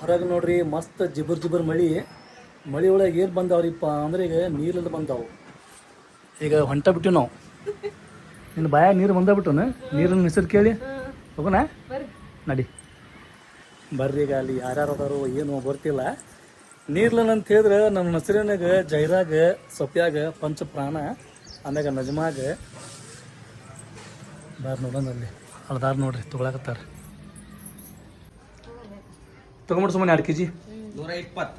ಹೊರಗೆ ನೋಡ್ರಿ ಮಸ್ತ್ ಜಿಬರ್ ಜಿಬರ್ ಮಳಿ ಒಳಗೆ ಏನು ಬಂದಾವ್ರಿಪ್ಪ ಅಂದ್ರೆ ಈಗ ನೀರೆಲ್ಲ ಬಂದಾವು. ಈಗ ಹೊಂಟ ಬಿಟ್ಟು ನಾವು ನಿನ್ನ ಬಾಯಾಗ ನೀರು ಬಂದಾಗ್ಬಿಟ್ಟನ. ನೀರಿನ ಹೆಸರು ಕೇಳಿ ಹೋಗೋಣ ನಡಿ ಬರ್ರಿ. ಈಗ ಅಲ್ಲಿ ಯಾರ್ಯಾರು ಅದಾರು ಏನು ಗೊತ್ತಿಲ್ಲ. ನೀರ್ಲನ್ ಅಂತ ಹೇಳಿದ್ರೆ ನಮ್ಮ ಹೆಸರಿನಾಗ ಜೈರಾಗ, ಸೊಪ್ಯಾಗ, ಪಂಚಪ್ರಾಣ, ಆಮ್ಯಾಗ ನಜಮಾಗ ಬಾರ್ ನೋಡೋಣ. ಅಲ್ಲಿ ಅಳ್ದಾರ ನೋಡ್ರಿ ತೊಗೊಳಕತ್ತಾರ. ತಗೊಂಬಿಡು ಸುಮ್ಮನೆ 2 kg 120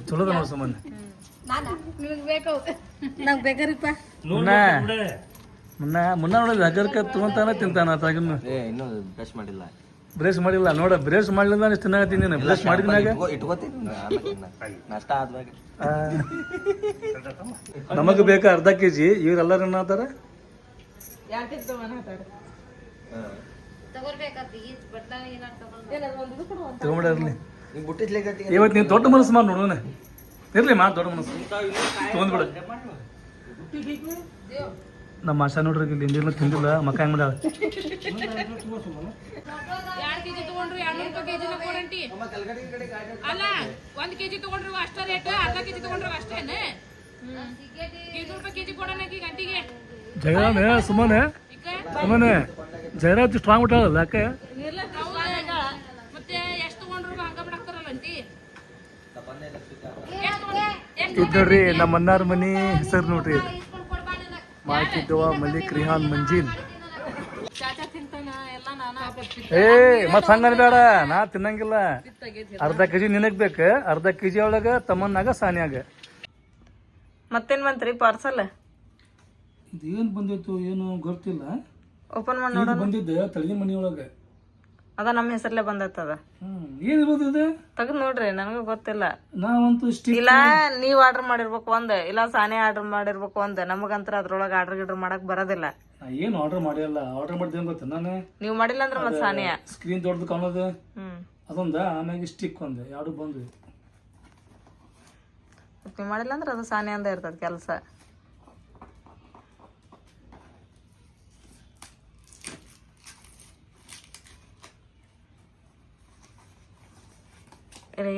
ಚಲೋದ ನೋಡಿ ಸುಮ್ಮನೆ. ಮುನ್ನ ನೋಡಿಲ್ಲ ಹಗರ್ಕ ತಗೊಂತಾನ ತಿಂತಾನ. ಬ್ರೇಸ್ ಮಾಡಿಲ್ಲ ನೋಡ. ಬ್ರೇಸ್ ಮಾಡ್ಲಿಲ್ಲ ಇಷ್ಟು ತಿನ್ನಾಗತ್ತೀನಿ ನೀನು. ಬ್ರೇಸ್ ಮಾಡಿದ್ಮ್ಯಾಗ ನಮಗ್ ಬೇಕಾ ಅರ್ಧ kg. ಇವ್ರೆಲ್ಲರೂ ಏನಾತಾರ ತಗೊಂಬಿಡರ್ಲಿ. ಇವತ್ತು ನೀನು ದೊಡ್ಡ ಮನಸ್ಸು ಮಾಡಿ ನೋಡೋಣ. ಇರ್ಲಿ ಮಾ ದೊಡ್ಡ ಮನಸ್ಸು ತಗೊಂಡ್ಬಿಡ. ನಮ್ಮ ಆಶಾ ನೋಡ್ರಿ ಇಲ್ಲಿ ನೀರ್ನ ತಿಂದಿಲ್ಲ. ಮಕ್ಕ ಹೆಂಗ್ ಮಾಡ್ಯಾಳ. ಜಯರಾಮ್ ಸುಮ್ಮನೆ ಸುಮ್ಮನೆ ಜಯರಾಜ್ ಸ್ಟ್ರಾಂಗ್ ಬಿಟ್ಟಾಳಲ್ಲ ಯಾಕೆ. ಇದು ನೋಡ್ರಿ ನಮ್ಮ ಅನ್ನಾರ ಮನಿ ಹೆಸರು ನೋಡ್ರಿ. ಮಾಡ್ತಿದ್ದವ ಮಲ್ಲಿಕ್ ರಿಹಾನ್ ಮಂಜಿಲ್. ಏ ಮತ್ ಹಂಗನ್ ಬೇಡ. ನಾ ತಿನ್ನಂಗಿಲ್ಲ. ಅರ್ಧ kg ನಿನಗ್ ಬೇಕ. ಅರ್ಧ kg ಒಳಗ ತಮ್ಮನ್ನಾಗ ಸಾನ್ಯಾಗ. ಮತ್ತೇನ್ ಬಂತ್ರಿ ಪಾರ್ಸಲ್? ಇದೇನ್ ಬಂದಿತ್ತು ಏನು ಗೊತ್ತಿಲ್ಲ. ಓಪನ್ ಮಾಡಿ ನೋಡೋಣ. ಬಂದಿದ್ದ ತಳಿ ಮನಿ ಒಳಗ ಅದ ನಮ್ಮ ಹೆಸರ್ಲೆ ಬಂದೈತದ. ಏನ್ ಇರ್ಬೋದು ತೆಗ್ದ್ ನೋಡ್ರಿ. ನನಗೂ ಗೊತ್ತಿಲ್ಲ. ನಾವಂತೂ ಇಲ್ಲ ನೀವ್ ಆರ್ಡರ್ ಮಾಡಿರ್ಬೇಕು ಒಂದ್, ಇಲ್ಲ ಸಾನೆ ಆರ್ಡರ್ ಮಾಡಿರ್ಬೇಕು ಒಂದ್. ನಮಗಂತ್ರ ಅದ್ರೊಳಗ ಆರ್ಡರ್ ಗಿಡ್ರ್ ಮಾಡಕ್ ಬರೋದಿಲ್ಲ. ಏನು ಆರ್ಡರ್ ಮಾಡಿಲ್ಲ. ಆರ್ಡರ್ ಮಾಡಿದ್ದೇನ್ ಗೊತ್ತ ನಾನು. ನೀವ್ ಮಾಡಿಲ್ಲ ಅಂದ್ರ ಮತ್ ಸಾನಿಯ ಸ್ಕ್ರೀನ್ ದೊಡ್ಡದು ಕಾಣೋದು ಅದೊಂದ, ಆಮ್ಯಾಗ ಸ್ಟಿಕ್ ಒಂದ್, ಎರಡು ಬಂದು. ನೀವ್ ಮಾಡಿಲ್ಲ ಅಂದ್ರ ಅದು ಸಾನೆ ಅಂದ ಇರ್ತದ ಕೆಲ್ಸ.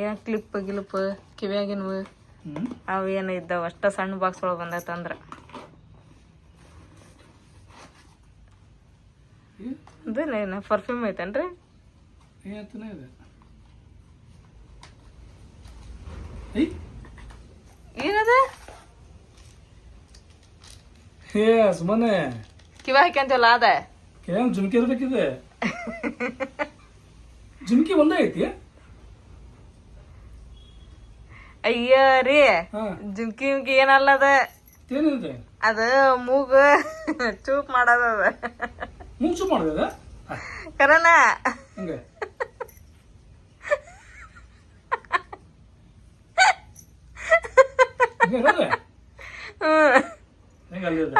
ಏನ್ ಕ್ಲಿಪ್ ಗಿಲಿಪ್ ಕಿವ್ಯಾಗಿನ್ವು ಅವು ಏನು ಇದ್ದಾವ ಅಷ್ಟ ಸಣ್ಣ ಬಾಕ್ಸ್ ಒಳಗೆ ಬಂದೈತಂದ್ರ. ಅದೇನ ಪರ್ಫ್ಯೂಮ್ ಐತೇನ್ರಿ? ಏನದ? ಸುಮ್ಮನೆ ಕಿವ್ಯಾ ಹಾಕ್ಯಂತಲ್ಲ ಅದ ಜುಮ್ಕಿ ಇರ್ಬೇಕಿದೆ. ಜುಮ್ಕಿ ಒಂದೇ ಐತಿ. ಅಯ್ಯ ರೀ ಜುಮ್ಕಿ ಗಿಮ್ಕಿ ಏನಲ್ಲದ. ಅದ ಮೂಗ ಚೂಪ್ ಮಾಡೋದ. ಮೂಗ್ ಚೂಪ್ ಮಾಡೋದ ಕರನ.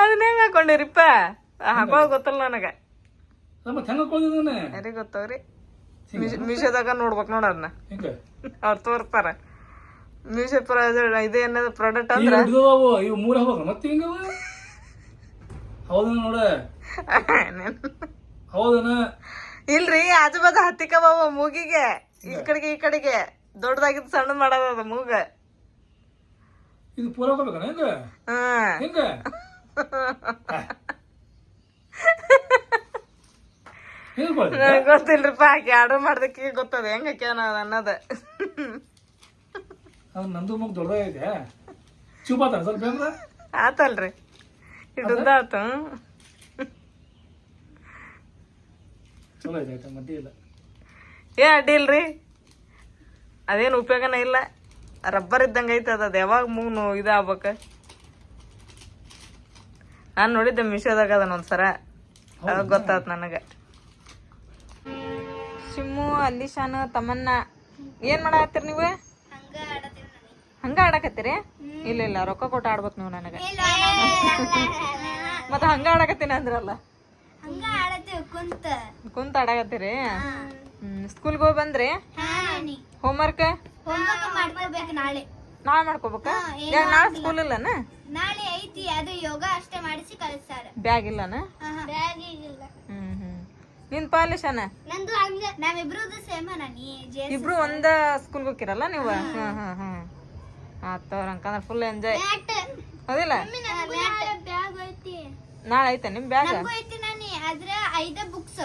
ಅದನ್ನ ಹೆಂಗ ಹಾಕೊಂಡಿರಿಪ್ಪ? ಹಾಕೋದ್ ಗೊತ್ತಲ್ಲ ನನಗ. ಯಾರಿಗ ಗೊತ್ತವ್ರಿ? ಮೀಶೋದಾಗ ನೋಡ್ಬೇಕ್ ನೋಡ ಅದನ್ನ. ಅವ್ರು ತೋರ್ತಾರ. ಮೀಶೋ ಇದೇನದ ಪ್ರಾಡಕ್ಟ್ ಅಂದ್ರ ಇಲ್ರಿ ಆಜು ಬಾಜು ಹತ್ತಿಕವ ಮೂಗಿಗೆ. ಈ ಕಡೆಗೆ ದೊಡ್ಡದಾಗಿದ್ದು ಸಣ್ಣ ಮಾಡೋದ ಮೂಗ. ಗೊತ್ತಿಲ್ರಿಪ್ಪ. ಹಾಕಿ ಆರ್ಡರ್ ಮಾಡ್ದಕ್ಕೆ ಗೊತ್ತದ ಹೆಂಗ ಹಾಕ್ಯಾನ ಅನ್ನೋದ. ನಂದು ಮುಗ್ ದೊಡ್ಡದಾಗೈತೆ. ಚೂಪಾತ ಸ್ವಲ್ಪ ಆತಲ್ರಿ. ಇಡುದಾತ ಚಲೋ ಐತೆ. ಮಡ್ಡಿ ಇಲ್ಲ. ಏನ್ ಅಡ್ಡಿ ಇಲ್ರಿ. ಅದೇನು ಉಪಯೋಗನ ಇಲ್ಲ. ರಬ್ಬರ್ ಇದ್ದಂಗ ಐತೆ ಅದ. ಯಾವಾಗ ಮೂಗ್ನು ಇದಾಗ್ಬೇಕ. ನಾನು ನೋಡಿದ್ದೆ ಮೀಶೋದಾಗ ಅದನ್ನ ಒಂದ್ಸರ. ಅದ ಗೊತ್ತಾತ್ ನನಗ. ಶಿಮ್ಮು, ಅಲ್ಲಿಶಾನ್, ತಮನ್ನ ಏನ್ ಮಾಡಾಕತ್ತೀರಿ ನೀವು? ಹಂಗ ಆಡಕತ್ತೀರಿ? ಇಲ್ಲ ರೊಕ್ಕ ಕೊಟ್ಟು ಆಡ್ಬೇಕು ನೀವು ನನಗ. ಮತ್ತ ಹಂಗ ಆಡಕತ್ತೀನಿ ಅಂದ್ರಲ್ಲ. ಕುಂತ ಆಡಕತ್ತೀರಿ? ಸ್ಕೂಲ್ಗೆ ಹೋಗಿ ಬಂದ್ರಿ? ಹೋಮ್ವರ್ಕ್ ನಾಳೆ ಮಾಡ್ಕೋಬೇಕಾ? ನಾಳೆ ಸ್ಕೂಲ್ ಇಲ್ಲನ? ನಾಳೆ ಐತಿ. ಅದು ಯೋಗ ಅಷ್ಟೇ ಮಾಡಿಸಿ ಕಳಿಸ್ತಾರ. ಬ್ಯಾಗ್ ಇಲ್ಲನ? ನಿನ್ ಪಾಲಿಶನ ನಂದು ಹಂಗ ನಾವಿಬ್ರದ್ದು ಸೇಮ ನಾನಿ ಇಬ್ರು ಒಂದ ಸ್ಕೂಲ್ಗೆ ಹೋಗಿರಲ್ಲ ನೀವು ಆತವ್ರ ಹಂಗಂದ್ರೆ ಫುಲ್ ಎಂಜಾಯ್ ಹೌದಿಲ್ಲ ಬ್ಯಾಗ್ ಐತಿ ನಾಳೆ ಐತೆ ನಿಮ್ ಬ್ಯಾಗ್ ನಂಗೂ ಐತಿ ನಾನಿ ಆದ್ರ 5 ಬುಕ್ಸ್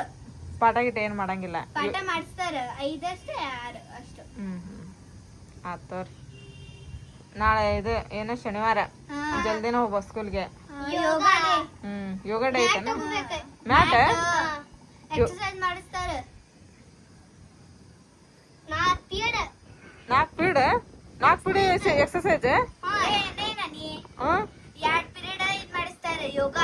ಪಾಠ ಗಿಟ ಏನ್ ಮಾಡಂಗಿಲ್ಲ ಪಾಠ ಮಾಡಿಸ್ತಾರ 5 ಅಷ್ಟೇ 6 ಅಷ್ಟು ಆತವ್ರಿ ನಾಳೆ ಇದು ಏನು ಶನಿವಾರ ಜಲ್ದಿನ ಹೋಗ್ಬೋ ಸ್ಕೂಲ್ಗೆ ಯೋಗ ಯೋಗ ಡೇ ಐತೆ ಮ್ಯಾಟ್ ಎಕ್ಸರ್ಸೈಸ್ ಮಾಡಿಸ್ತಾರ 4 ಪೀರಿಯಡ್ 4 ಪೀರಿಯಡ್ ಎಕ್ಸರ್ಸೈಸ್ ನಾನಿ 2 ಪೀರಿಯಡ್ ಇದ್ ಮಾಡಿಸ್ತಾರ ಯೋಗ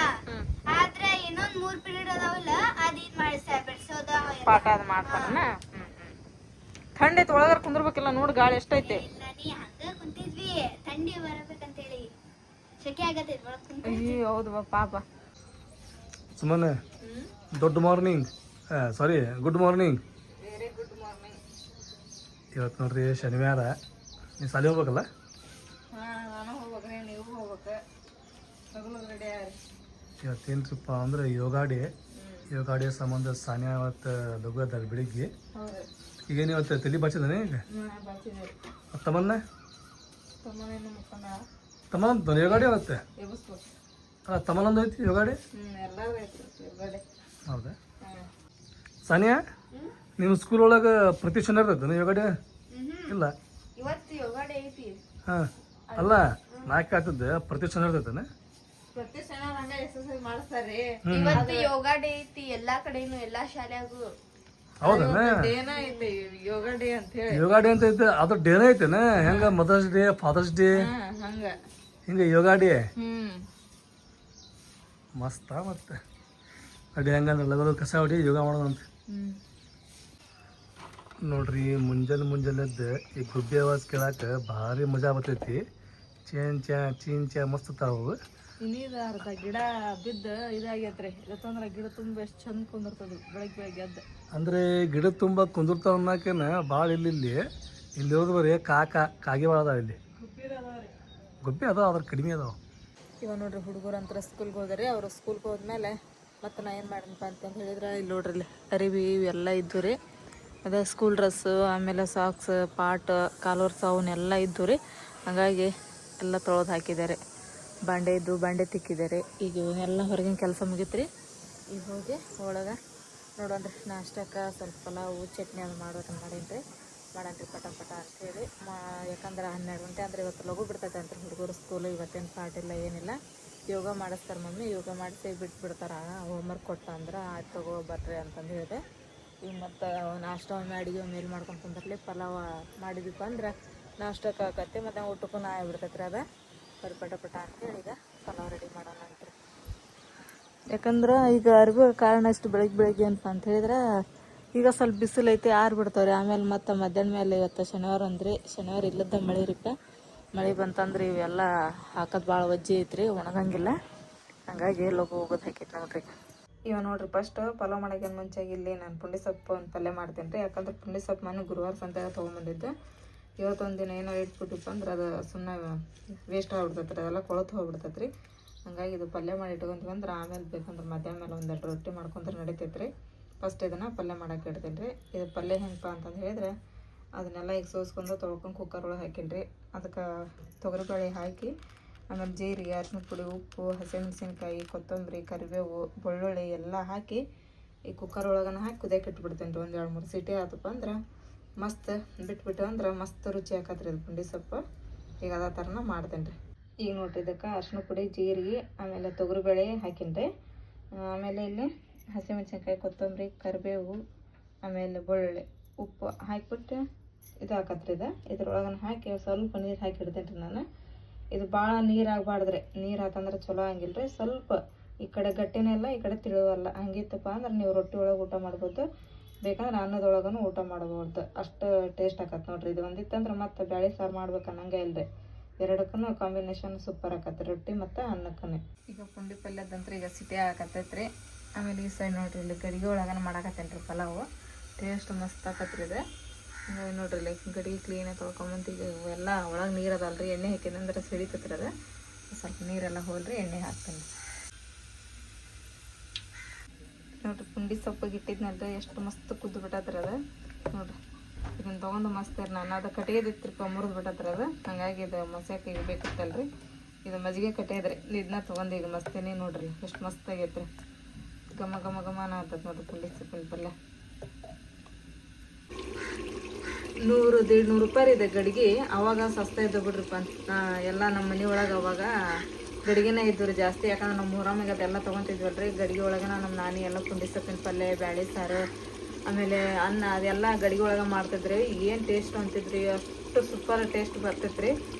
ಆದ್ರೆ ಇನ್ನೊಂದ್ 3 ಪೀರಿಯಡ್ ಅದಾವಲ್ಲ ಅದ್ ಇದ್ ಮಾಡಿಸ್ತಾರ ಬೆಳ್ಸೋದ ಪಾಠ ಅದ್ ಮಾಡ್ತಾರನ ಥಂಡಿ ಐತಿ ಒಳಗಾರ ಕುಂದ್ರಬೇಕಿಲ್ಲ ನೋಡ್ ಗಾಳಿ ಎಷ್ಟೈತಿ ನಾನಿ ಹಂಗ ಕುಂತಿದ್ವಿ ಥಂಡಿ ಬರಬೇಕಂತ ಹೇಳಿ ಶೆಕೆ ಆಗತೈತಿ ಒಳಗ್ ಕುಂತ ಅಯ್ಯೋ ಹೌದು ಪಾಪ ಸುಮ್ಮನೆ ದೊಡ್ಡ ಮಾರ್ನಿಂಗ್ ಸಾರಿ good morning. Very good morning. ಇವತ್ತು ನೋಡ್ರಿ ಶನಿವಾರ, ನೀವು ಸಾಲಿ ಹೋಗ್ಬೇಕಲ್ಲ? ನಾನು ಹೋಗ್ಬೇಕ್ರಿ, ನೀವು ಹೋಗ್ಬೇಕು, ರೆಡಿ ಆಗ್ರಿ. ಇವತ್ತೇನ್ರಿಪ್ಪ ಅಂದ್ರೆ ಯೋಗ ಡೇ ಸಂಬಂಧ ಸಾನ್ಯಾ ಅವತ್ತು ಲಘು ಅದಾರ ಬೆಳಿಗ್ಗೆ. ಈಗೇನು ಇವತ್ತು ತಲೆ ಬಾಚಿದಾನೆ ಈಗ ತಮ್ಮನ್ನ ತಮ್ಮನ ಯೋಗ ಡೇ ಅವತ್ತೆ ಅಲ್ಲ ತಮ್ಮನೊಂದು ಐತಿ ಯೋಗ ಡೇ. ಹೌದಾ ಸಾನಿಯಾ, ನಿಮ್ಮ ಸ್ಕೂಲ್ ಒಳಗೆ ಪ್ರತಿ ಶನಿವಾರ ಇರ್ತೈತೆ ಯೋಗ ಡೇ? ಇಲ್ಲ ಇವತ್ತು ಯೋಗ ಡೇ ಐತಿ. ಹಾಂ ಅಲ್ಲ ನಾಲ್ಕು ಆಗ್ತದೆ ಪ್ರತಿ ಶನಿವಾರ ಇರ್ತೈತೆ? ಪ್ರತಿ ಶನಿವಾರ ಹಂಗ ಎಕ್ಸರ್ಸೈಸ್ ಮಾಡಿಸ್ತಾರ್ರಿ. ಇವತ್ತು ಯೋಗ ಡೇ ಐತಿ ಎಲ್ಲಾ ಕಡೆನು ಎಲ್ಲಾ ಶಾಲ್ಯಾಗು. ಹೌದಾ? ಡೇನ ಐತಿ ಯೋಗ ಡೇ ಅಂತ ಹೇಳಿ. ಯೋಗ ಡೇ ಅಂತ ಐತೆ, ಅದು ಡೇನ ಐತೆನ? ಹೆಂಗ ಮದರ್ಸ್ ಡೇ, ಫಾದರ್ಸ್ ಡೇ ಹಂಗ ಹಿಂಗ ಯೋಗ ಡೇ ಮಸ್ತ. ಮತ್ತೆ ಅಡಿ ಹೆಂಗಂದ್ರೆ ಲಗಲು ಕಸ ಹೊಡಿ ಯೋಗ ಮಾಡೋದಂತ ನೋಡ್ರಿ. ಮುಂಜಾನೆದ್ದು ಈ ಗುಬ್ಬಿ ಆವಾಜ್ ಕೇಳಾಕ ಭಾರಿ ಮಜಾ ಬರ್ತೈತಿ. ಚೀನ್ ಚಾ ಮಸ್ತ್ ತಾವು. ಇನ್ನೀದ ಅರ್ಧ ಗಿಡ ಬಿದ್ದ ಇದಾಗೈತ್ರಿ. ಇವತ್ತಂದ್ರ ಗಿಡ ತುಂಬ ಎಷ್ಟು ಚಂದ ಕುಂದಿರ್ತದ ಬೆಳಗ್ಗೆ ಎದ್ದು. ಅಂದ್ರೆ ಗಿಡ ತುಂಬ ಕುಂದಿರ್ತಾವ ಅನ್ನಕೇನ ಭಾಳ ಇಲ್ಲಿ ಹೋದ್ ಬರೀ ಕಾಗಿ ಭಾಳ ಅದಾವ. ಇಲ್ಲಿ ಗುಬ್ಬಿ ಅದಾವ, ಅದ್ರ ಕಡಿಮೆ ಅದಾವ. ಇವಾಗ ನೋಡ್ರಿ ಹುಡುಗರು ಅಂತ ಸ್ಕೂಲ್ಗೆ ಹೋದ್ರಿ. ಅವರು ಸ್ಕೂಲ್ಗೆ ಹೋದ್ಮೇಲೆ ಮತ್ತೆ ನಾ ಏನು ಮಾಡೀನಪ್ಪ ಅಂತಂದು ಹೇಳಿದ್ರೆ ಇಲ್ಲಿ ನೋಡ್ರಿ ಇಲ್ಲಿ ಅರಿವಿ ಇವೆಲ್ಲ ಇದ್ದು ರೀ. ಅದೇ ಸ್ಕೂಲ್ ಡ್ರೆಸ್ಸು, ಆಮೇಲೆ ಸಾಕ್ಸ್, ಪಾಟ್, ಕಾಲರ್ಸ್ ಅವನ್ನೆಲ್ಲ ಇದ್ದು ರೀ. ಹಾಗಾಗಿ ಎಲ್ಲ ತೊಳೆದು ಹಾಕಿದ್ದಾರೆ. ಬಾಂಡೆ ತಿಕ್ಕಿದ್ದಾರೆ. ಈಗ ಇವನ್ನೆಲ್ಲ ಹೊರಗಿನ ಕೆಲಸ ಮುಗೀತ್ರಿ. ಈಗ ಹೋಗಿ ಒಳಗೆ ನೋಡೋಣ್ರಿ ನಾಷ್ಟಕ್ಕೆ ಸ್ವಲ್ಪ ಪಲಾವು ಚಟ್ನಿ ಅದು ಮಾಡೀನಿ ಪಟ ಅಂತೇಳಿ ಯಾಕಂದ್ರೆ 12 ಗಂಟೆ ಅಂದರೆ ಇವತ್ತು ಲಘು ಬಿಡ್ತೈತೆ ಅಂತ ಹುಡುಗರು ಸ್ಕೂಲು. ಇವತ್ತೇನು ಪಾಠ ಇಲ್ಲ ಏನಿಲ್ಲ. ಯೋಗ ಮಾಡಿಸ್ತಾರೆ ಮಮ್ಮಿ, ಯೋಗ ಮಾಡಿಸಿ ಬಿಟ್ಬಿಡ್ತಾರೆ. ಹೋಮ್ವರ್ಕ್ ಕೊಟ್ಟ ಅಂದ್ರೆ ಆಯ್ತು ತಗೋ ಬರ್ರಿ ಅಂತಂದು ಹೇಳಿದೆ. ಈಗ ಮತ್ತು ನಾಷ್ಟ ಒಮ್ಮೆ ಅಡುಗೆ ಮೇಲೆ ಮಾಡ್ಕೊಂಡು ತಂದ್ರಲಿ ಪಲಾವ ಮಾಡಿದ್ವಿಪ್ಪ ಅಂದ್ರೆ ನಾಷ್ಟಕ್ಕೆ ಆಕತ್ತೆ, ಮತ್ತು ಊಟಕ್ಕೂ ಬಿಡ್ತೈತೆ ರೀ. ಅದು ಬರೀ ಪಟ ಅಂತೇಳಿ ಈಗ ಪಲಾವ್ ರೆಡಿ ಮಾಡೋಣ ಅಂತ್ರಿ. ಯಾಕಂದ್ರೆ ಈಗ ಅರಿವು ಕಾರಣ ಅಷ್ಟು ಬೆಳಗ್ಗೆ ಅಂತ ಹೇಳಿದ್ರೆ ಈಗ ಸ್ವಲ್ಪ ಬಿಸಿಲು ಐತಿ, ಬಿಡ್ತಾವ್ರಿ. ಆಮೇಲೆ ಮತ್ತು ಮಧ್ಯಾಹ್ನ ಮೇಲೆ ಇವತ್ತು ಶನಿವಾರ ಅಂದ್ರಿ, ಶನಿವಾರ ಇಲ್ಲದ ಮಳೆ ರೀಪ. ಮಳೆ ಬಂತಂದ್ರೆ ಇವೆಲ್ಲ ಹಾಕೋದು ಭಾಳ ವಜ್ಜೆ ಐತ್ರಿ, ಒಣಗಂಗಿಲ್ಲ. ಹಂಗಾಗಿ ಲಘು ಹೋಗೋದು ಹಾಕೈತಿ ನೋಡ್ರಿ. ಇವಾಗ ನೋಡ್ರಿ ಫಸ್ಟ್ ಪಲಾವ್ ಮಾಡೋಕೆ ಮುಂಚೆಗೆ ಇಲ್ಲಿ ನಾನು ಪುಂಡಿ ಸೊಪ್ಪು ಒಂದು ಪಲ್ಯ ಮಾಡ್ತೀನಿ ರೀ. ಯಾಕಂದ್ರೆ ಪುಂಡಿ ಸೊಪ್ಪು ನಾನು ಗುರುವಾರ ಸಂತೆಗೆ ತೊಗೊಂಬಂದಿದ್ದು. ಇವತ್ತೊಂದು ದಿನ ಏನೋ ಇಟ್ಬಿಟ್ಟಿಪ್ಪ ಅಂದ್ರೆ ಅದು ಸುಮ್ಮನೆ ವೇಸ್ಟ್ ಆಗಿಬಿಡ್ತೈತೆ ರೀ, ಅದೆಲ್ಲ ಕೊಳತು ಹೋಗ್ಬಿಡ್ತೈತೆ ರೀ. ಹಂಗಾಗಿ ಇದು ಪಲ್ಯ ಮಾಡಿ ಇಟ್ಕೊಂತೀವಿ ಅಂದ್ರೆ ಆಮೇಲೆ ಬೇಕಂದ್ರೆ ಮಧ್ಯಾಹ್ನ ಮೇಲೆ ಒಂದೆರಡು ರೊಟ್ಟಿ ಮಾಡ್ಕೊಂಡ್ರೆ ನಡೀತೈತೆ ರೀ. ಫಸ್ಟ್ ಇದನ್ನು ಪಲ್ಯ ಮಾಡೋಕೆ ಇಡ್ತೀನಿ ರೀ. ಇದು ಪಲ್ಯ ಹೆಂಗಪ್ಪ ಅಂತಂದು ಹೇಳಿದ್ರೆ ಅದನ್ನೆಲ್ಲ ಈಗ ಸೋಸ್ಕೊಂಡು ತೊಳ್ಕೊಂಡು ಕುಕ್ಕರ್ ಒಳಗೆ ಹಾಕೀನಿ ರೀ. ಅದಕ್ಕೆ ತೊಗರಿಬೇಳೆ ಹಾಕಿ, ಆಮೇಲೆ ಜೀರಿಗೆ, ಅರಿಶಿನ ಪುಡಿ, ಉಪ್ಪು, ಹಸಿಮೆಣಸಿನ್ಕಾಯಿ, ಕೊತ್ತಂಬರಿ, ಕರಿಬೇವು, ಬೆಳ್ಳುಳ್ಳಿ ಎಲ್ಲ ಹಾಕಿ ಈ ಕುಕ್ಕರ್ ಒಳಗನ ಹಾಕಿ ಕುದಿಯಕ್ಕೆ ಇಟ್ಬಿಡ್ತೀನಿ ರೀ. ಒಂದು 2-3 ಸೀಟಿ ಆತಪ್ಪ ಅಂದ್ರೆ ಮಸ್ತ್ ಬಿಟ್ಬಿಟ್ಟು ಅಂದ್ರೆ ಮಸ್ತ್ ರುಚಿ ಹಾಕತ್ರಿ ಇದು ಪುಂಡಿ ಸೊಪ್ಪು. ಈಗ ಅದೇ ಥರನ ಮಾಡ್ತೀನಿ ರೀ. ಈಗ ನೋಡ್ರಿ ಇದಕ್ಕೆ ಅರಿಶಿನ ಪುಡಿ, ಜೀರಿಗೆ, ಆಮೇಲೆ ತೊಗರಿಬೇಳೆ ಹಾಕೀನಿ ರೀ. ಆಮೇಲೆ ಇಲ್ಲಿ ಹಸಿಮೆಣಸಿನ್ಕಾಯಿ, ಕೊತ್ತಂಬರಿ, ಕರಿಬೇವು, ಆಮೇಲೆ ಬೆಳ್ಳುಳ್ಳಿ, ಉಪ್ಪು ಹಾಕಿಬಿಟ್ಟು ಇದು ಹಾಕತ್ರಿ. ಇದ್ರೊಳಗನ ಹಾಕಿ ಸ್ವಲ್ಪ ನೀರು ಹಾಕಿ ಇಡ್ತೀನಿ ರೀ ನಾನು. ಇದು ಭಾಳ ನೀರು ಆಗಬಾರ್ದ್ರಿ. ನೀರು ಹಾಕಂದ್ರೆ ಚಲೋ ಆಗಿಲ್ಲ ರೀ. ಸ್ವಲ್ಪ ಈ ಕಡೆ ಗಟ್ಟಿನೆಲ್ಲ ಈ ಕಡೆ ತಿಳಿವಲ್ಲ ಹಂಗಿತ್ತಪ್ಪ ಅಂದ್ರೆ ನೀವು ರೊಟ್ಟಿ ಒಳಗೆ ಊಟ ಮಾಡ್ಬೋದು, ಬೇಕಂದ್ರೆ ಅನ್ನದೊಳಗೂ ಊಟ ಮಾಡ್ಬೋದು. ಅಷ್ಟು ಟೇಸ್ಟ್ ಆಕತ್ತೆ ನೋಡ್ರಿ. ಇದು ಒಂದಿತ್ತಂದ್ರೆ ಮತ್ತೆ ಬ್ಯಾಳೆ ಸಾರು ಮಾಡ್ಬೇಕು ಅನ್ನಂಗೆ ಇಲ್ಲರಿ. ಎರಡಕ್ಕೂ ಕಾಂಬಿನೇಷನ್ ಸೂಪರ್ ಆಕತ್ತೆ, ರೊಟ್ಟಿ ಮತ್ತು ಅನ್ನಕ್ಕೂ. ಈಗ ಪುಂಡಿ ಪಲ್ಯದಂತ್ರ ಈಗ ಸಿಟಿ ಆಕತ್ತೈತ್ರಿ. ಆಮೇಲೆ ಈ ಸೈಡ್ ನೋಡ್ರಿ ಇಲ್ಲಿ ಗಡಿಗೆ ಒಳಗನ ಮಾಡಾಕತ್ತೇನೆ ರೀ ಪಲಾವು. ಟೇಸ್ಟ್ ಮಸ್ತ್ ಆಕತ್ರಿ ಇದು. ಹಂಗಾಗಿ ನೋಡ್ರಿ ಇಲ್ಲಿ ಗಡಿಗೆ ಕ್ಲೀನಾಗಿ ತೊಳ್ಕೊಂಬಂತ ಈಗ ಎಲ್ಲ ಒಳಗೆ ನೀರು ಅದಲ್ರಿ, ಎಣ್ಣೆ ಹಾಕಿದಂದ್ರೆ ಸಿಡಿತತ್ರಿ ಅದು. ಸ್ವಲ್ಪ ನೀರೆಲ್ಲ ಹೋಲ್ರಿ ಎಣ್ಣೆ ಹಾಕ್ತೀನಿ. ನೋಡ್ರಿ ಪುಂಡಿ ಸೊಪ್ಪಿಗೆ ಇಟ್ಟಿದ್ನಲ್ರಿ ಎಷ್ಟು ಮಸ್ತ್ ಕುದ್ದು ಬಿಟ್ಟತ್ರಿ ಅದು ನೋಡ್ರಿ. ಇದನ್ನ ತೊಗೊಂಡು ಮಸ್ತ್ ನಾನು ಅದು ಕಟ್ಟಿಗೆದಿತ್ತು ಮುರಿದು ಬಿಟ್ಟತ್ರಿ ಅದು. ಹಂಗಾಗಿ ಇದು ಮಸಾಕೆ ಈಗ ಬೇಕಿತ್ತಲ್ರಿ. ಇದು ಮಜ್ಜಿಗೆ ಕಟ್ಟಿದ್ರಿ ಇದನ್ನ ತೊಗೊಂಡು ಈಗ ಮಸ್ತೇನೆ ನೋಡ್ರಿ ಎಷ್ಟು ಮಸ್ತ್ ಆಗೈತ್ರಿ. ಘಮ ಘಮ ಘಮನ ಆಗ್ತದೆ ನೋಡ್ರಿ ಪುಂಡಿ ಸೊಪ್ಪಿನ ಪಲ್ಯ. 100-150 ರೂಪಾಯಿ ಇದೆ ಗಡಿಗೆ. ಅವಾಗ ಸಸ್ತಾ ಇದ್ದ ಬಿಡ್ರಿಪ್ಪ. ಎಲ್ಲ ನಮ್ಮ ಮನೆ ಒಳಗೆ ಅವಾಗ ಗಡಿಗೆನೇ ಇದ್ದು ರೀ ಜಾಸ್ತಿ. ಯಾಕಂದ್ರೆ ನಮ್ಮ ಊರಾಮಿಗೆ ಅದೆಲ್ಲ ತೊಗೊತಿದ್ವಲ್ರಿ. ಗಡಿಗೆ ಒಳಗೆ ನಮ್ಮ ನಾನಿ ಎಲ್ಲ ಪುಂಡಿ ಸೊಪ್ಪಿನ ಪಲ್ಯ, ಬ್ಯಾಳೆ ಸಾರು, ಆಮೇಲೆ ಅನ್ನ ಅದೆಲ್ಲ ಗಡಿಗೆ ಒಳಗೆ ಮಾಡ್ತಿದ್ರಿ. ಏನು ಟೇಸ್ಟ್ ಅಂತಿದ್ರಿ, ಅಷ್ಟು ಸೂಪರ್ ಟೇಸ್ಟ್ ಬರ್ತೈತ್ರಿ.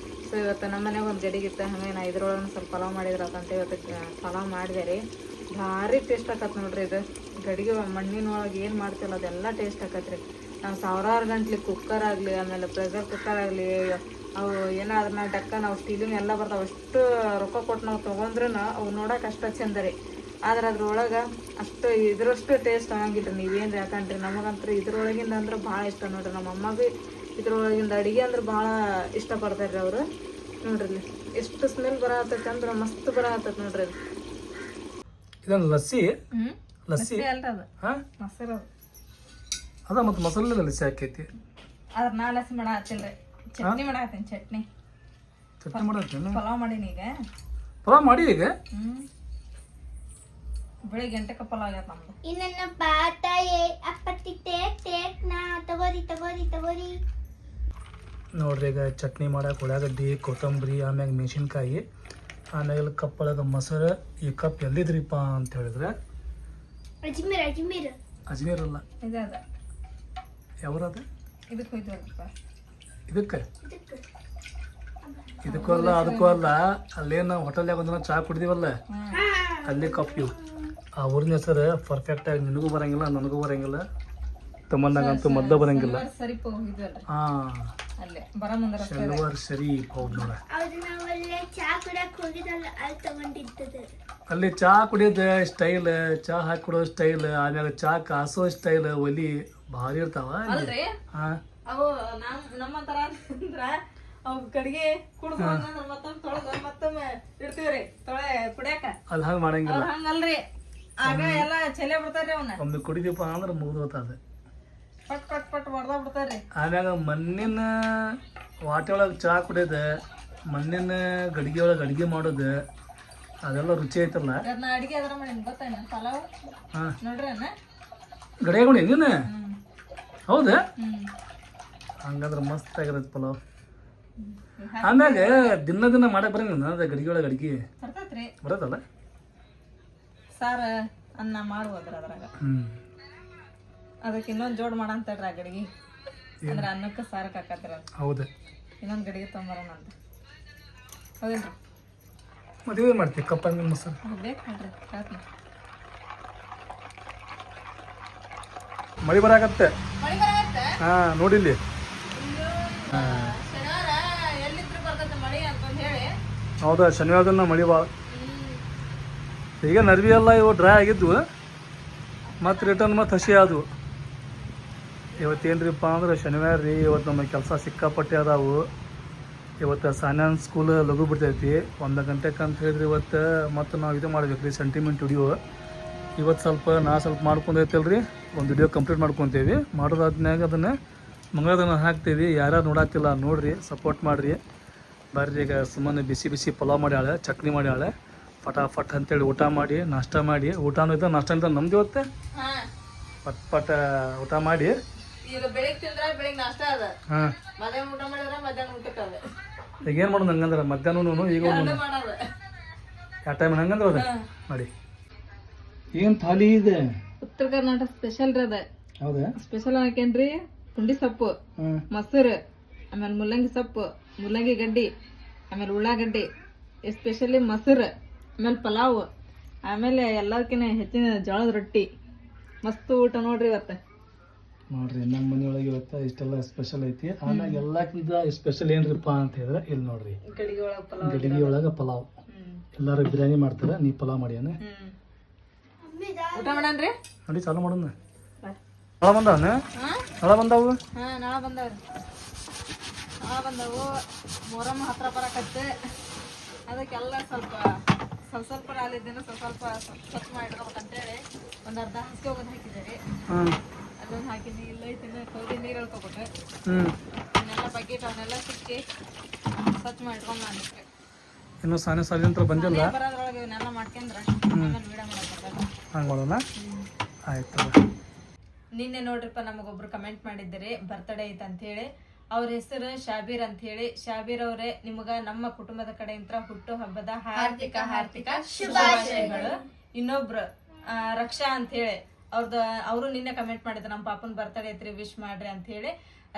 ಸೊ ಇವತ್ತು ನಮ್ಮ ಮನೆಗೆ ಒಂದು ಗಡಿಗೆ ಇತ್ತು. ಹಾಗೆ ನಾ ಇದ್ರೊಳಗೆ ಸ್ವಲ್ಪ ಪಲಾವ್ ಮಾಡಿದ್ರೆ ಅಂತ ಇವತ್ತು ಪಲಾವ್ ಮಾಡಿದೆ ರೀ. ಭಾರಿ ಟೇಸ್ಟ್ ಆಕತ್ ನೋಡ್ರಿ. ಇದು ಗಡಿಗೆ ಮಣ್ಣಿನೊಳಗೆ ಏನು ಮಾಡ್ತಿಲ್ಲ ಅದೆಲ್ಲ ಟೇಸ್ಟ್ ಆಕತ್ರಿ. ನಾವು ಸಾವಿರಾರು ಗಂಟ್ಲಿ ಕುಕ್ಕರ್ ಆಗಲಿ, ಆಮೇಲೆ ಪ್ರೆಷರ್ ಕುಕ್ಕರ್ ಆಗಲಿ, ಅವು ಏನಾದ್ರೂ ನಾವು ಡಕ್ಕ ನಾವು ಸ್ಟೀಲಿನ ಎಲ್ಲ ಬರ್ತಾವೆ. ಅಷ್ಟು ರೊಕ್ಕ ಕೊಟ್ಟು ನಾವು ತೊಗೊಂಡ್ರೆ ಅವು ನೋಡೋಕೆ ಅಷ್ಟು ಚಂದ ರೀ. ಆದ್ರೆ ಅದ್ರೊಳಗೆ ಅಷ್ಟು ಇದ್ರಷ್ಟು ಟೇಸ್ಟ್ ಆಗಂಗಿಲ್ಲ. ನೀವೇನು ಯಾಕಂದ್ರಿ ನಮಗಂತೂ ಇದ್ರೊಳಗಿಂದ ಅಂದ್ರೆ ಭಾಳ ಇಷ್ಟ ನೋಡ್ರಿ. ನಮ್ಮ ಅಮ್ಮ ಭೀ ಇದ್ರೊಳಗಿಂದ ಅಡುಗೆ ಅಂದ್ರೆ ಭಾಳ ಇಷ್ಟಪಡ್ತಾರೆ ರೀ ಅವರು. ನೋಡ್ರಿ ಎಷ್ಟು ಸ್ಮೆಲ್ ಬರತ್ತೈತೆ ಅಂದ್ರೆ ಮಸ್ತ್ ಬರತ್ತೈತೆ ನೋಡ್ರಿ. ಇದೊಂದು ಲಸ್ಸಿ ಲಸ್ಸಿ ಅಲ್ರಿ ಅದು ಹಾಂ ಮೊಸರು ಅದ ಮತ್ತು ಮಸಾಲೆ ಲಸ್ಸಿ ಹಾಕೈತಿ. ಅದ್ರ ನಾ ಲಸ್ಸಿ ಮಾಡತ್ತೀನಿ ರೀ. ಚಟ್ನಿ ಮಾಡತ್ತೀನಿ. ಚಟ್ನಿ ಮಾಡತ್ತೇನೆ. ಪಲಾವ್ ಮಾಡೀನಿ ಈಗ. ಪಲಾವ್ ಮಾಡಿ ಈಗ ಬೆಳಿಗ್ಗೆ 8ಕ್ಕೆ ಪಲಾವ್ ಆಗ್ಯದ ನಮ್ದು. ಇನ್ನನ್ನ ಬಾತಾಯೇ ಅಪ್ಪತ್ತಿ ಟೇಕ್ ನಾ ತಗೋರಿ ನೋಡ್ರಿ. ಈಗ ಚಟ್ನಿ ಮಾಡಕ್ಕೆ ಉಳ್ಳಾಗಡ್ಡಿ, ಕೊತ್ತಂಬರಿ, ಆಮ್ಯಾಗ ಮೆಣಸಿನ್ಕಾಯಿ, ಆಮ್ಯಾಗ ಕಪ್ಪಳಗ ಮೊಸರು. ಈ ಕಪ್ ಎಲ್ಲಿದ್ರಿಪ್ಪ ಅಂತ ಹೇಳಿದ್ರೆ ಅಜ್ಮೀರ್ ಅಲ್ಲ, ಇದೆ ಅದ ಯಾವ್ರದ ಇದಕ್ಕೆ ಹೋಯ್ತಲ್ರಿಪ್ಪ. ಇದಕ್ಕೂ ಅಲ್ಲ ಅದಕ್ಕೂ ಅಲ್ಲ. ಅಲ್ಲೇನು ಹೋಟೆಲ್ನಾಗ ಒಂದಿನ ಚಹಾ ಕುಡಿದೀವಲ್ಲ ಅಲ್ಲಿ ಕಪ್ ಇವು. ಆ ಊರಿನ ಹೆಸರು ಪರ್ಫೆಕ್ಟಾಗಿ ನಿನಗೂ ಬರಂಗಿಲ್ಲ, ನನಗೂ ಬರಂಗಿಲ್ಲ, ತಮ್ಮಂದಂಗಂತೂ ಮೊದ್ಲು ಬರಂಗಿಲ್ಲ. ಸರಿಪ ಹೋಗಿದ್ವಲ್ರಿ ಹಾಂ ಅಲ್ಲೇ ಬರ ಮುಂದೆ ಶನಿವಾರ ಸರಿ ಹೌದು ನೋಡ. ಅಲ್ಲಿ ಚಹಾ ಕುಡಿಯೋದು ಸ್ಟೈಲ್, ಚಹಾ ಹಾಕಿ ಕೊಡೋ ಸ್ಟೈಲ್, ಆಮ್ಯಾಗ ಚಹಾ ಕಾಸೋ ಸ್ಟೈಲ್, ಒಲಿ ಭಾರಿ ಇರ್ತಾವ. ಅಲ್ರಿ ಹಾಂ ಅವು ನಮ್ಮ ತರ ಅಂದ್ರ ಅವ್ ಕಡೆಗೆ ಕುಡ್ದು ಮತ್ತೊಮ್ಮೆ ತೊಳೆದು ಮತ್ತೊಮ್ಮೆ ಇಡ್ತೀವ್ರಿ ಕುಡಿಯಾಕ. ಅಲ್ಲಿ ಹಂಗೆ ಮಾಡಂಗಿಲ್ಲ. ಹಂಗಲ್ರಿ ಆಗ ಎಲ್ಲ ಚೆಲೆ ಬಿಡ್ತಾರ್ರಿ ಅವನ್ನ. ಒಮ್ಮೆ ಕುಡಿದೀಪ ಅಂದ್ರೆ ಮುಗಿದೋತದ. ಪಟ್ ಪಟ್ ಪಟ್ ಹೊಡೆದ ಬಿಡ್ತಾರ್ರಿ. ಆಮ್ಯಾಗ ಮಣ್ಣಿನ ವಾಟೆ ಒಳಗೆ ಚಹಾ ಕುಡಿಯೋದು, ಮಣ್ಣಿನ ಗಡಿಗೆ ಒಳಗೆ ಅಡುಗೆ ಮಾಡೋದು ಅದೆಲ್ಲ ರುಚಿ ಐತಲ್ಲ. ನಾ ಅಡಿಗೆ ಅದ್ರ ಮಾಡಿ ಗೊತ್ತೇನ ಪಲಾವ್. ಹಾಂ ನೋಡ್ರಿ ಅನ್ನ ಗಡಿಗೆ ಮಾಡಿ ನೀನು ಹೌದಾ? ಹಂಗಂದ್ರೆ ಮಸ್ತ್ ಆಗಿರತ್ತೆ ಪಲಾವ್. ಆಮ್ಯಾಗ ದಿನ ಮಾಡಕ್ಕೆ ಬರಂಗಿಲ್ಲ ಅದ ಗಡಿಗೆ ಒಳಗೆ ಅಡುಗೆ ಬರ್ತೈತ್ರಿ. ಬರೋದಲ್ಲ. ಸಾರ ಅನ್ನ ಮಾಡುವುದ್ರ ಅದ್ರಾಗ ಅದಕ್ಕೆ ಇನ್ನೊಂದು ಜೋಡ್ ಮಾಡಂತೇಳ್ರಿ ಆ ಗಡಿಗೆ. ಅಂದ್ರೆ ಅನ್ನಕ್ಕೆ ಸಾರಕ್ಕೆ ಹಾಕತ್ರ. ಹೌದು. ಇನ್ನೊಂದು ಗಡಿಗೆ ತೊಂಬರೋಣ ಅಂತ. ಹೌದೇನ್ರಿ? ಮತ್ತೆ ಏನು ಮಾಡ್ತೀವಿ ಕಪ್ಪಂಗಿನ ಮೊಸರು ಬೇಕು ನೋಡ್ರಿ. ಹೇಳ್ತೀನಿ ಮಳೆ ಬರಾಕತ್ತೆ. ಮಳಿ ಬರತ್ತೆ. ಹಾಂ ನೋಡಿಲ್ಲಿ ಶನಿವಾರ ಎಲ್ಲಿದ್ರು ಬರ್ತೈತೆ ಮಳಿ ಅಂತಂದು ಹೇಳಿ. ಹೌದಾ? ಶನಿವಾರದನ್ನ ಮಳೆ ಭಾಳ. ಈಗ ನರ್ವಿ ಎಲ್ಲ ಇವು ಡ್ರೈ ಆಗಿದ್ವು, ಮತ್ತು ರಿಟರ್ನ್ ಮತ್ತು ಹಸಿ ಆದವು. ಇವತ್ತೇನ್ರಿಪ್ಪ ಅಂದ್ರೆ ಶನಿವಾರ ರೀ. ಇವತ್ತು ನಮಗೆ ಕೆಲಸ ಸಿಕ್ಕಾಪಟ್ಟೆ ಅದಾವು. ಇವತ್ತು ಸಾನ್ಯಾನ್ ಸ್ಕೂಲ್ ಲಘು ಬಿಡ್ತೈತಿ 1 ಗಂಟೆಗೆ ಅಂತ ಹೇಳಿದ್ರಿ. ಇವತ್ತು ಮತ್ತು ನಾವು ಇದು ಮಾಡ್ಬೇಕು ರೀ ಸೆಂಟಿಮೆಂಟ್ ವಿಡಿಯೋ. ಇವತ್ತು ಸ್ವಲ್ಪ ಮಾಡ್ಕೊಂಡೈತಲ್ರಿ, ಒಂದು ವಿಡಿಯೋ ಕಂಪ್ಲೀಟ್ ಮಾಡ್ಕೊತೀವಿ. ಮಾಡೋದಾದ್ಮ್ಯಾಗ ಅದನ್ನು ಮಂಗಳದನ್ನ ಹಾಕ್ತೀವಿ. ಯಾರ್ಯಾರು ನೋಡಾತಿಲ್ಲ ನೋಡಿರಿ, ಸಪೋರ್ಟ್ ಮಾಡಿರಿ. ಬರ್ರಿ ಈಗ ಸುಮ್ಮನೆ ಬಿಸಿ ಪಲಾವ್ ಮಾಡ್ಯಾಳೆ, ಚಟ್ನಿ ಮಾಡ್ಯಾಳೆ. ಫಟಾಫಟ್ ಅಂತೇಳಿ ಊಟ ಮಾಡಿ ನಾಷ್ಟ ಮಾಡಿ. ಊಟನೂ ಇದ್ದ ನಾಷ್ಟ ಇದ್ದ ನಮ್ದು ಇವತ್ತು. ಪಟ್ ಊಟ ಮಾಡಿ ಈಗ ಬೆಳಿಗ್ಗೆ ತಿಂದ್ರೆ ಬೆಳಿಗ್ಗೆ ನಾಷ್ಟ ಅದ. ಹಾಂ ಮಧ್ಯಾಹ್ನ ಊಟ ಮಾಡಿದ್ರೆ ಮಧ್ಯಾಹ್ನ ಊಟಕ್ಕೆ ಅದ. ಈಗ ಏನು ಮಾಡೋದು ಹಂಗಂದ್ರೆ ಮಧ್ಯಾಹ್ನೂ ಈಗ ಮಾಡೋದು ಯಾವ ಟೈಮ್ ಹಂಗಂದ್ರೆ ಅದ ಮಾಡಿ. ಏನು ಥಾಲಿ ಇದೆ? ಉತ್ತರ ಕರ್ನಾಟಕ ಸ್ಪೆಷಲ್ ರೀ ಅದ. ಹೌದಾ? ಸ್ಪೆಷಲ್ ಹಾಕೇನ್ರಿ ಪುಂಡಿ ಸೊಪ್ಪು, ಮೊಸರು, ಆಮೇಲೆ ಮುಲ್ಲಂಗಿ ಸೊಪ್ಪು, ಮುಲ್ಲಂಗಿ ಗಡ್ಡಿ, ಆಮೇಲೆ ಉಳ್ಳಾಗಡ್ಡಿ, ಎಸ್ಪೆಷಲಿ ಮೊಸರು, ಆಮೇಲೆ ಪಲಾವ್, ಆಮೇಲೆ ಎಲ್ಲದಕ್ಕಿಂತ ಹೆಚ್ಚಿನ ಜೋಳದ ರೊಟ್ಟಿ. ಮಸ್ತ್ ಊಟ ನೋಡ್ರಿ ಇವತ್ತು. ನೋಡ್ರಿ ನಮ್ಮ ಮನೆಯೊಳಗೆ ಇವತ್ತು ಇಷ್ಟೆಲ್ಲ ಸ್ಪೆಷಲ್ ಐತಿ. ಆಮೇಲೆ ಎಲ್ಲಕ್ಕಿಂತ ಸ್ಪೆಷಲ್ ಏನ್ರಿಪ್ಪ ಅಂತ ಹೇಳಿದ್ರೆ ಇಲ್ಲಿ ನೋಡ್ರಿ ಗಡಿಗೆ ಒಳಗೆ ಪಲಾವ್. ಎಲ್ಲರೂ ಬಿರಿಯಾನಿ ಮಾಡ್ತಾರೆ, ನೀ ಪಲಾವ್ ಮಾಡ್ಯಾನ. ಊಟ ಮಾಡನ್ರಿ ನೋಡಿ ಚಾಲು ಮಾಡೋಣ. ನಾಳೆ ಬಂದವನ? ನಾಳೆ ಬಂದವು. ನಾಳೆ ಬಂದವ್ರಿ. ನಾಳೆ ಬಂದವು. ಮೊಹರಂ ಹತ್ರ ಬರಕತ್ತೆ. ಅದಕ್ಕೆಲ್ಲ ಸ್ವಲ್ಪ ಸ್ವಲ್ಪ ಹಾಲಿದ್ದೇನೆ ಸ್ವಲ್ಪ ಸ್ವಚ್ಛ ಮಾಡಿಡ್ಬೇಕಂತೇಳಿ ಒಂದು ಅರ್ಧ ಹಾಸಿಗೆ ಹೋಗೋದು ಹಾಕಿದ್ದಾರೆ. ಹಾಂ ಅದೊಂದು ಹಾಕಿನಿ ಇಲ್ಲ ಐತಿನ ಕೌದಿ ನೀರು ಹೇಳ್ಕೊಬಿಟ್ಟೆ ಹ್ಞೂ ಅವನ್ನೆಲ್ಲ ಬಕೆಟ್ ಅವನ್ನೆಲ್ಲ ಸಿಕ್ಕಿ ಸ್ವಚ್ಛ ಮಾಡಿಟ್ಕೊಂಡು ಮಾಡ್ಲಿಕ್ಕೆ ಇನ್ನೂ ಸಾನೆ ಸಾಲಿನಂತರ ಬಂದಿಲ್ಲ. ಬರೋದ್ರೊಳಗೆ ಇವನ್ನೆಲ್ಲ ಮಾಡ್ಕೊಂಡ್ರೆ ಆಮೇಲೆ ವೀಡಿಯೋ ಮಾಡೋದು. ಹಂಗೆ ಮಾಡೋಣ ಆಯ್ತು. ನಿನ್ನೆ ನೋಡ್ರಿಪ್ಪ ನಮಗೊಬ್ರು ಕಮೆಂಟ್ ಮಾಡಿದ್ದಾರೆ ಬರ್ತ್ಡೇ ಐತೆ ಅಂತ ಹೇಳಿ. ಅವ್ರ ಹೆಸರು ಶಾಬೀರ್ ಅಂತ ಹೇಳಿ. ಶಾಬೀರ್ ಅವರೇ ನಿಮಗ ನಮ್ಮ ಕುಟುಂಬದ ಕಡೆಯಿಂದ ಹುಟ್ಟು ಹಬ್ಬದ ಹಾರ್ದಿಕ ಹಾರ್ದಿಕ ಶುಭಾಶಯಗಳು. ಇನ್ನೊಬ್ರು ರಕ್ಷಾ ಅಂತ ಹೇಳಿ ಅವರು ನಿನ್ನೆ ಕಮೆಂಟ್ ಮಾಡಿದ್ರು ನಮ್ಮ ಪಾಪನ್ ಬರ್ತ್ಡೇ ಐತ್ರಿ ವಿಶ್ ಮಾಡ್ರಿ ಅಂತ ಹೇಳಿ.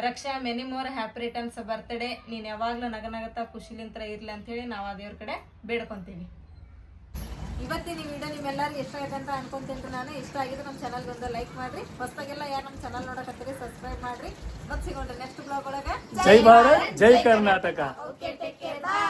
Raksha many more happy returns birthday. ನೀನ್ ಯಾವಾಗ್ಲೂ ನಗನಗತ್ತ ಖುಷಿಲಿಂತ್ರ ಇರ್ಲಿ ಅಂತ ಹೇಳಿ ನಾವು ಆ ದೇವ್ರ ಕಡೆ ಬೇಡ್ಕೊಂತೀವಿ. ಇವತ್ತಿನ ಈ ವಿಡಿಯೋ ನಿಮ್ಮೆಲ್ಲರಿಗೂ ಇಷ್ಟ ಆಗಿದೆ ಅಂತ ಅನ್ಕೊಂತೀನಿ ನಾನು. ಇಷ್ಟ ಆಗಿದ್ರೆ ನಮ್ಮ ಚಾನಲ್ಗೆ ಒಂದು ಲೈಕ್ ಮಾಡ್ರಿ. ಹೊಸದಾಗೆಲ್ಲ ಯಾರು ನಮ್ಮ ಚಾನಲ್ ನೋಡಕತ್ತೀರಿ ಸಬ್ಸ್ಕ್ರೈಬ್ ಮಾಡ್ರಿ. ಮತ್ತೆ ಸಿಗೋಣ್ರಿ ನೆಕ್ಸ್ಟ್ ಬ್ಲಾಗ್ ಒಳಗೆ. ಜೈ ಭಾರತ್ ಜೈ ಕರ್ನಾಟಕ. ಓಕೆ ಟೇಕ್ ಕೇರ್ ಬಾಯ್.